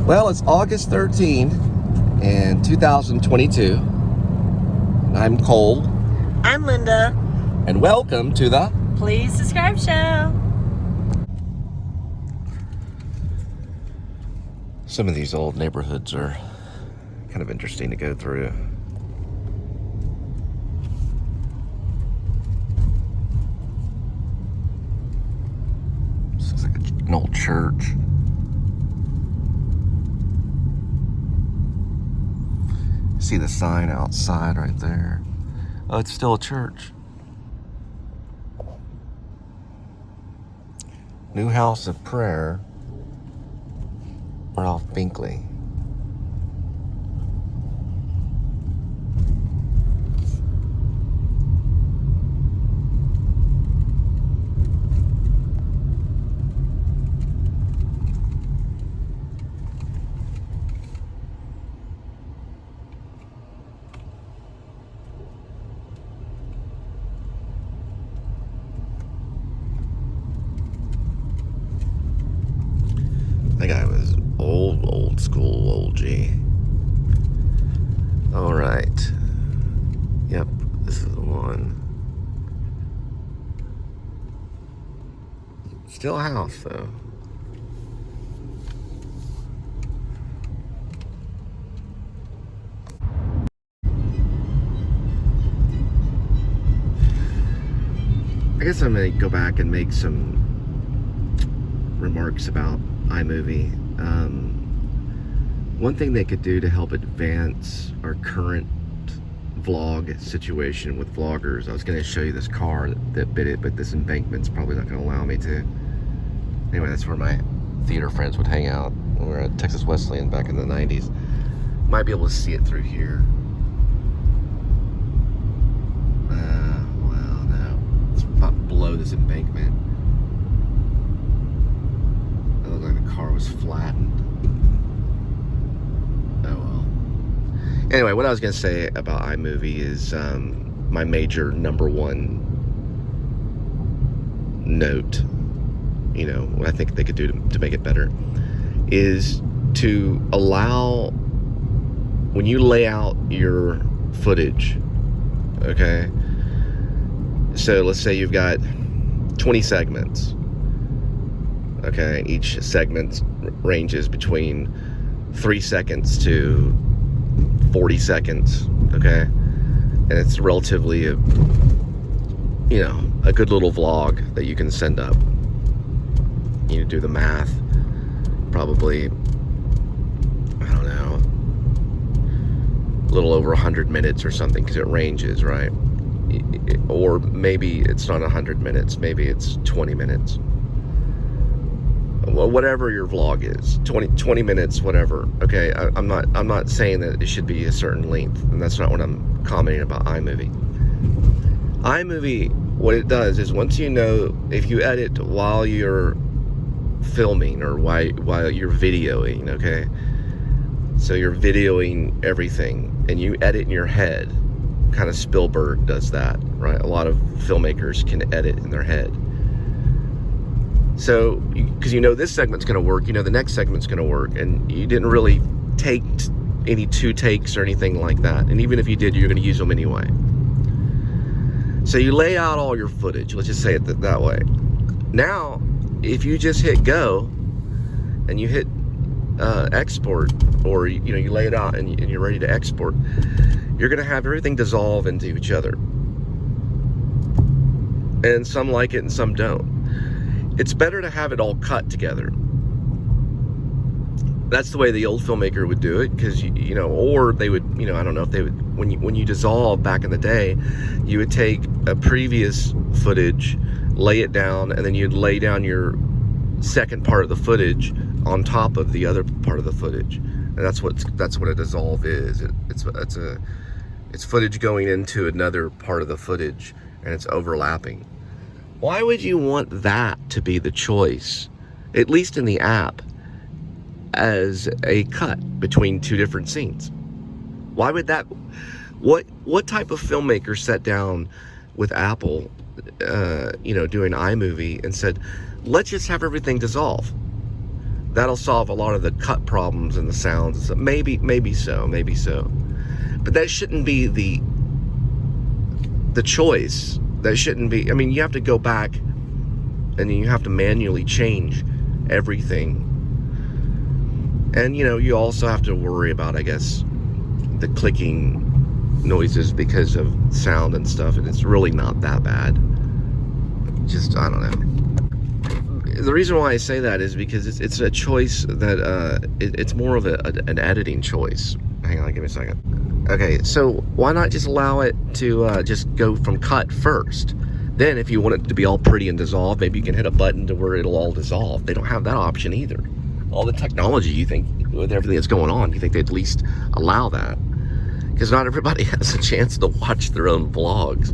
Well, it's August 13th in 2022. I'm Cole. I'm Linda. And welcome to the Please Subscribe Show. Some of these old neighborhoods are kind of interesting to go through. This looks like an old church. See the sign outside right there. Oh, it's still a church. New House of Prayer. Ralph Binkley. That guy was old school, old G. All right. Yep, this is the one. Still a house, though. I guess I'm gonna go back and make some remarks about iMovie. One thing they could do to help advance our current vlog situation with vloggers, I was going to show you this car that bit it, but this embankment's probably not going to allow me to. Anyway, that's where my theater friends would hang out when we were at Texas Wesleyan back in the 90s. Might be able to see it through here. Well, no. It's about below this embankment. It looked like the car was flattened. Oh well. Anyway, what I was going to say about iMovie is my major number one note, you know, what I think they could do to make it better, is to allow, when you lay out your footage, okay? So let's say you've got 20 segments. Okay, each segment ranges between 3 seconds to 40 seconds, okay? And it's relatively a good little vlog that you can send up. You do the math, probably, I don't know, a little over 100 minutes or something, because it ranges, right? Or maybe it's not 100 minutes, maybe it's 20 minutes. Whatever your vlog is, 20 minutes, whatever. Okay, I'm not saying that it should be a certain length, and that's not what I'm commenting about iMovie. iMovie, what it does is, once you know, if you edit while you're filming or while you're videoing, okay, so you're videoing everything and you edit in your head, kind of Spielberg does that, right? A lot of filmmakers can edit in their head. So, because you know this segment's going to work, you know the next segment's going to work, and you didn't really take any 2 takes or anything like that. And even if you did, you're going to use them anyway. So you lay out all your footage, let's just say it that way. Now, if you just hit go and you hit export, or you lay it out and you're ready to export, you're going to have everything dissolve into each other. And some like it and some don't. It's better to have it all cut together. That's the way the old filmmaker would do it, because or they would, I don't know if they would, when you dissolve back in the day, you would take a previous footage, lay it down, and then you'd lay down your second part of the footage on top of the other part of the footage. And that's what a dissolve is. It's footage going into another part of the footage, and it's overlapping. Why would you want that to be the choice, at least in the app, as a cut between 2 different scenes? Why would that? What type of filmmaker sat down with Apple, doing iMovie, and said, let's just have everything dissolve? that'll solve a lot of the cut problems and the sounds and stuff. Maybe so. But that shouldn't be the choice. That shouldn't be. I mean, you have to go back and you have to manually change everything. And, you know, you also have to worry about, I guess, the clicking noises because of sound and stuff. And it's really not that bad. Just, I don't know. The reason why I say that is because it's a choice that, it's more of an editing choice. Hang on, give me a second. Okay, so why not just allow it to just go from cut first? Then if you want it to be all pretty and dissolve, maybe you can hit a button to where it'll all dissolve. They don't have that option either. All the technology, you think, with everything that's going on, you think they'd at least allow that? Because not everybody has a chance to watch their own vlogs.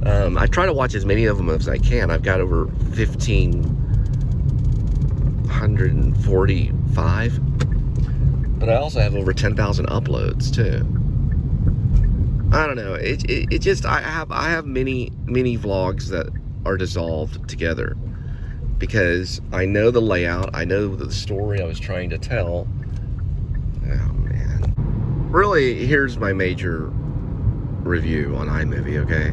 I try to watch as many of them as I can. I've got over 1,545. But I also have over 10,000 uploads too. I don't know. It just I have many vlogs that are dissolved together because I know the layout, I know the story I was trying to tell. Oh man. Really, here's my major review on iMovie, okay?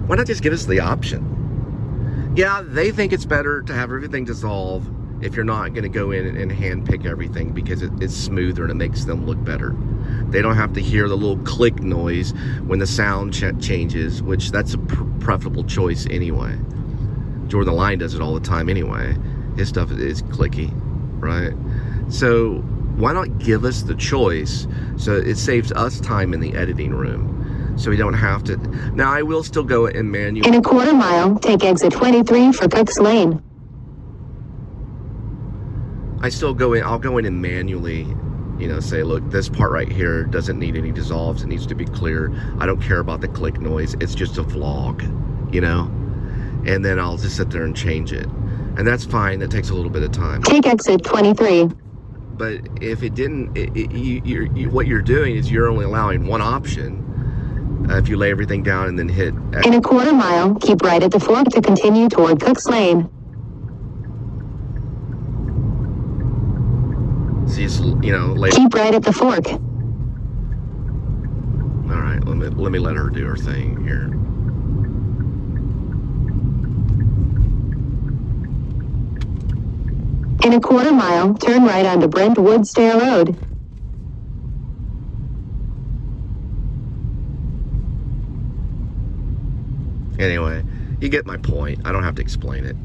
Why not just give us the option? Yeah, they think it's better to have everything dissolve if you're not going to go in and hand pick everything because it's smoother and it makes them look better. They don't have to hear the little click noise when the sound changes, which that's a preferable choice anyway. Jordan the Lion does it all the time anyway. His stuff is clicky, right? So why not give us the choice so it saves us time in the editing room so we don't have to. Now I will still go in manual. In a quarter mile, take exit 23 for Cook's Lane. I'll go in and manually, you know, say, look, this part right here doesn't need any dissolves. It needs to be clear. I don't care about the click noise. It's just a vlog, you know? And then I'll just sit there and change it. And that's fine. That takes a little bit of time. Take exit 23. But if it didn't, what you're doing is you're only allowing one option. If you lay everything down and then hit X. In a quarter mile, keep right at the fork to continue toward Cook's Lane. You know, keep right at the fork. All right, let me let her do her thing here. In a quarter mile, turn right onto Brentwood Stair Road. Anyway, you get my point. I don't have to explain it.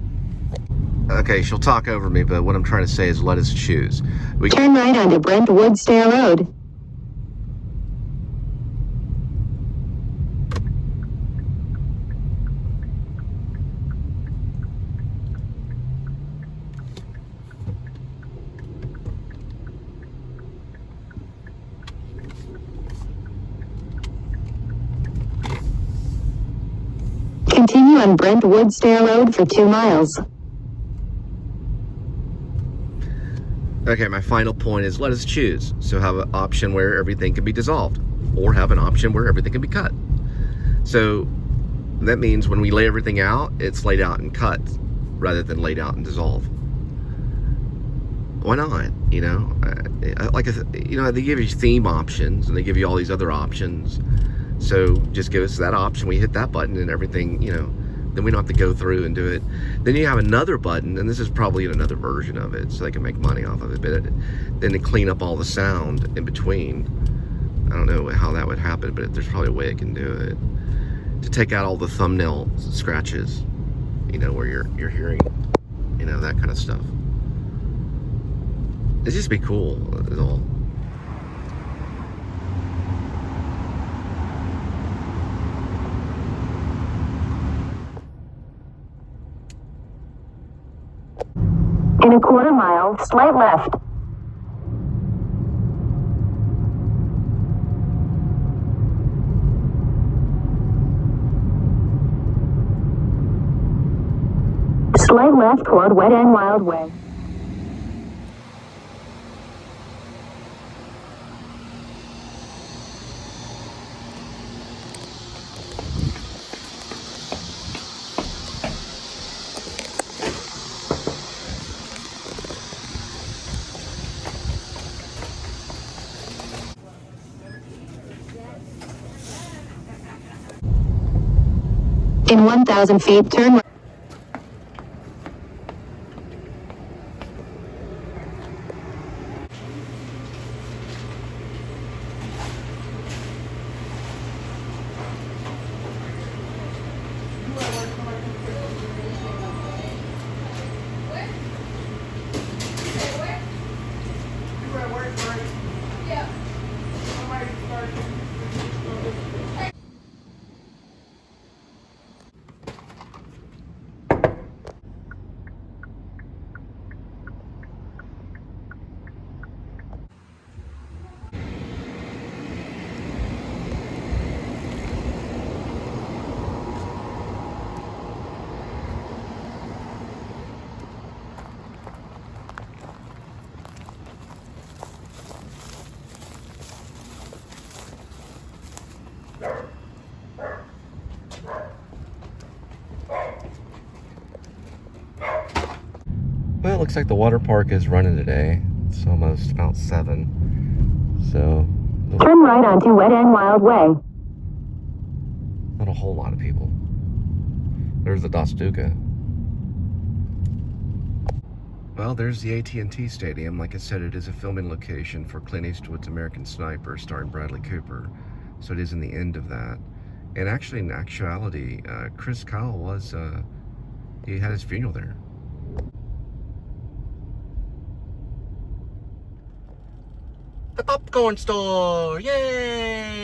Okay, she'll talk over me, but what I'm trying to say is let us choose. Turn right onto Brentwood Stair Road. Continue on Brentwood Stair Road for 2 miles. Okay, my final point is let us choose. So have an option where everything can be dissolved, or have an option where everything can be cut. So that means when we lay everything out, it's laid out and cut rather than laid out and dissolve. Why not? You know, you know, they give you theme options and they give you all these other options. So just give us that option. We hit that button and everything, you know, then we don't have to go through and do it. Then you have another button, and this is probably another version of it, so they can make money off of it. But then to clean up all the sound in between, I don't know how that would happen, but there's probably a way it can do it. To take out all the thumbnail scratches, you know, where you're hearing, you know, that kind of stuff. It'd just be cool, is all. In a quarter mile, slight left. Slight left toward Wet End Wild Way. In 1,000 feet, turn. Well, it looks like the water park is running today. It's almost about 7. So, Turn right onto Wet and Wild Way. not a whole lot of people. There's the Dostuka. Well, there's the AT&T Stadium. Like I said, it is a filming location for Clint Eastwood's American Sniper starring Bradley Cooper. So it is in the end of that. And actually, in actuality, Chris Kyle was, he had his funeral there. The popcorn store! Yay!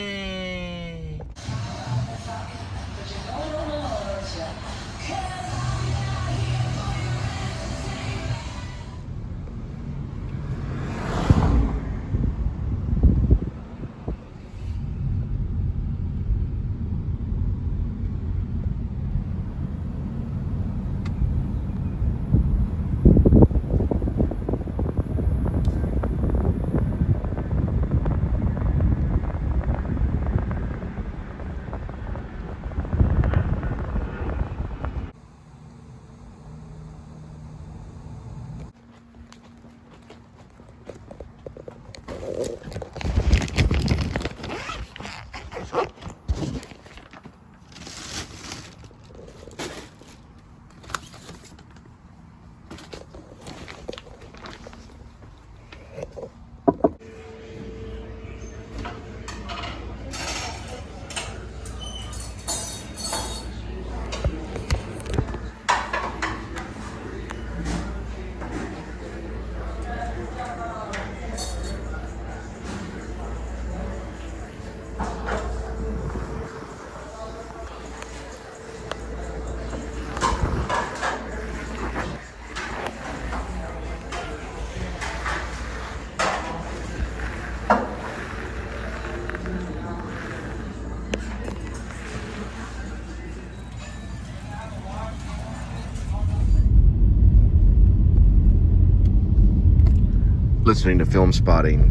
Listening to Film Spotting,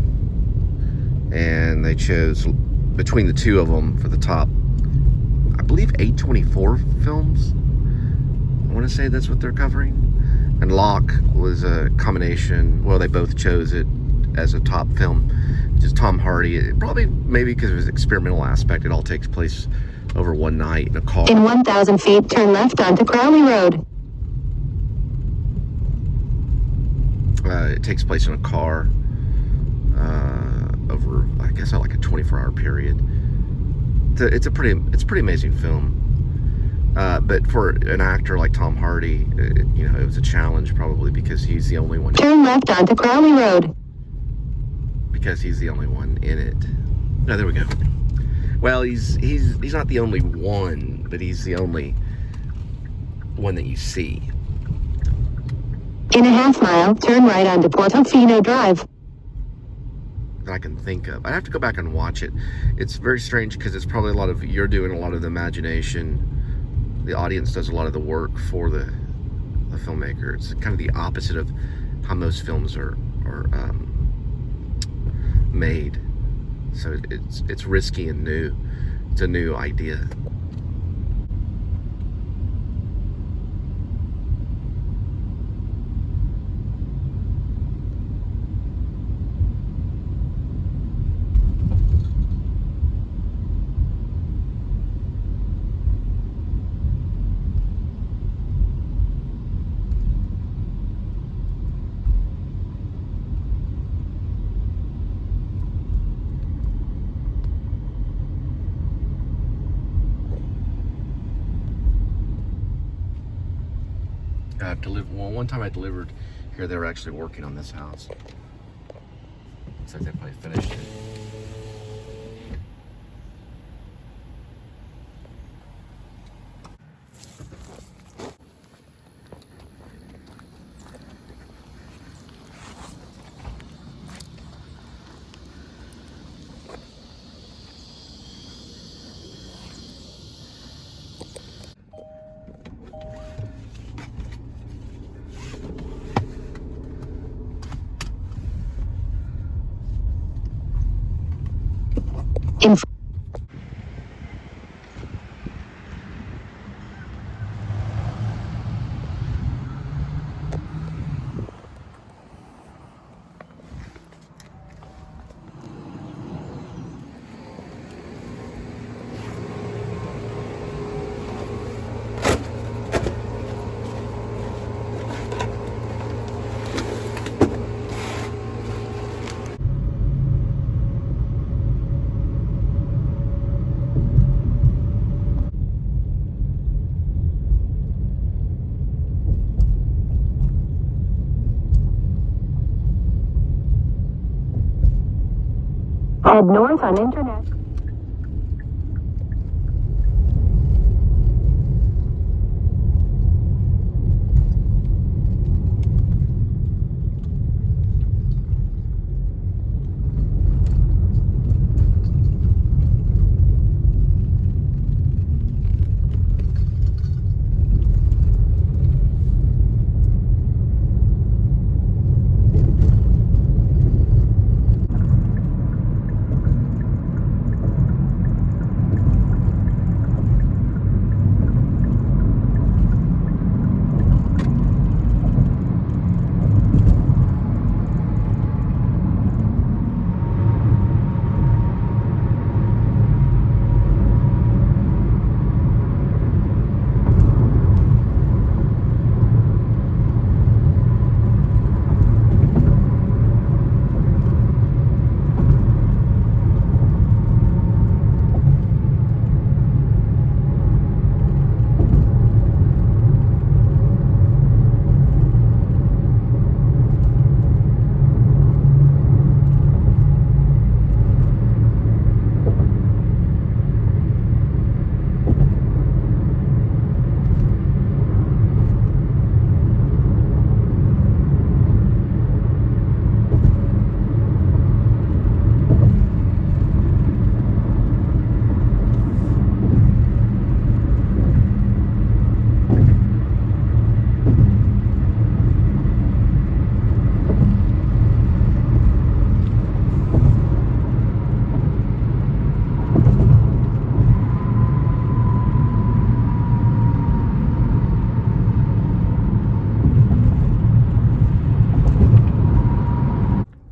and they chose between the two of them for the top, I believe, 824 films. I want to say that's what they're covering. And Locke was a combination. Well, they both chose it as a top film. Just Tom Hardy, probably maybe because of his experimental aspect. It all takes place over one night in a car. In 1,000 feet, turn left onto Crowley Road. It takes place in a car over, I guess, like a 24-hour period. It's a pretty amazing film. But for an actor like Tom Hardy, it was a challenge probably because he's the only one. Turn left onto Crowley Road. Because he's the only one in it. Oh, there we go. Well, he's not the only one, but he's the only one that you see. In a half mile, turn right onto Portofino Drive. That I can think of. I'd have to go back and watch it. It's very strange because it's probably you're doing a lot of the imagination. The audience does a lot of the work for the filmmaker. It's kind of the opposite of how most films are made. So it's risky and new. It's a new idea. I've delivered. Well, one time I delivered here, they were actually working on this house. Looks like they probably finished it. In Head north on Internet.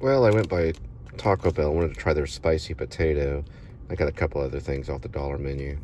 Well, I went by Taco Bell. I wanted to try their spicy potato. I got a couple other things off the dollar menu.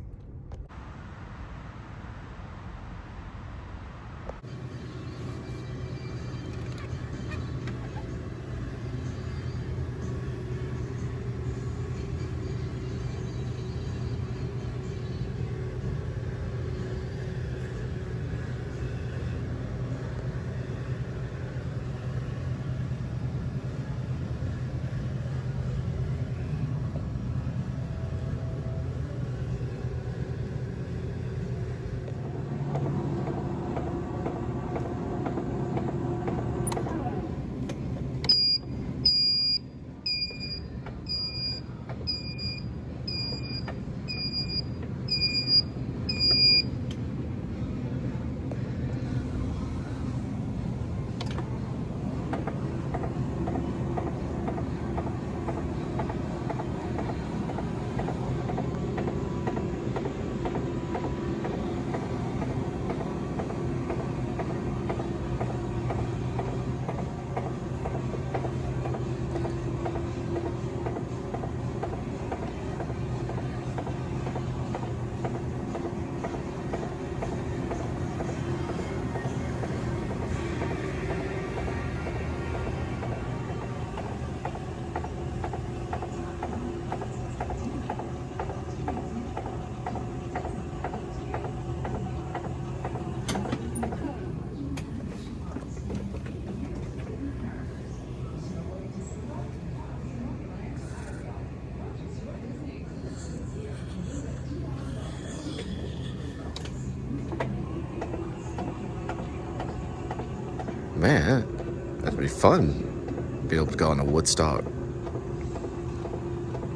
man, that'd be fun. Be able to go on a Woodstock.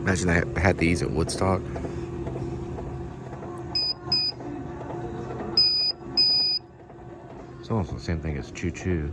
Imagine they had these at Woodstock. It's almost the same thing as Choo Choo.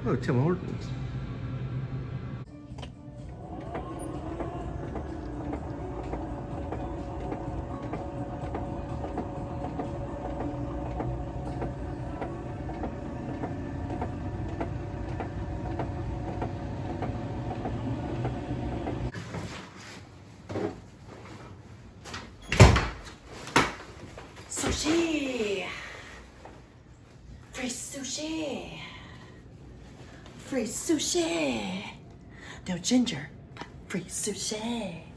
Oh, Tim Hortons. Sushi! Free sushi! Free sushi! No ginger, but free sushi!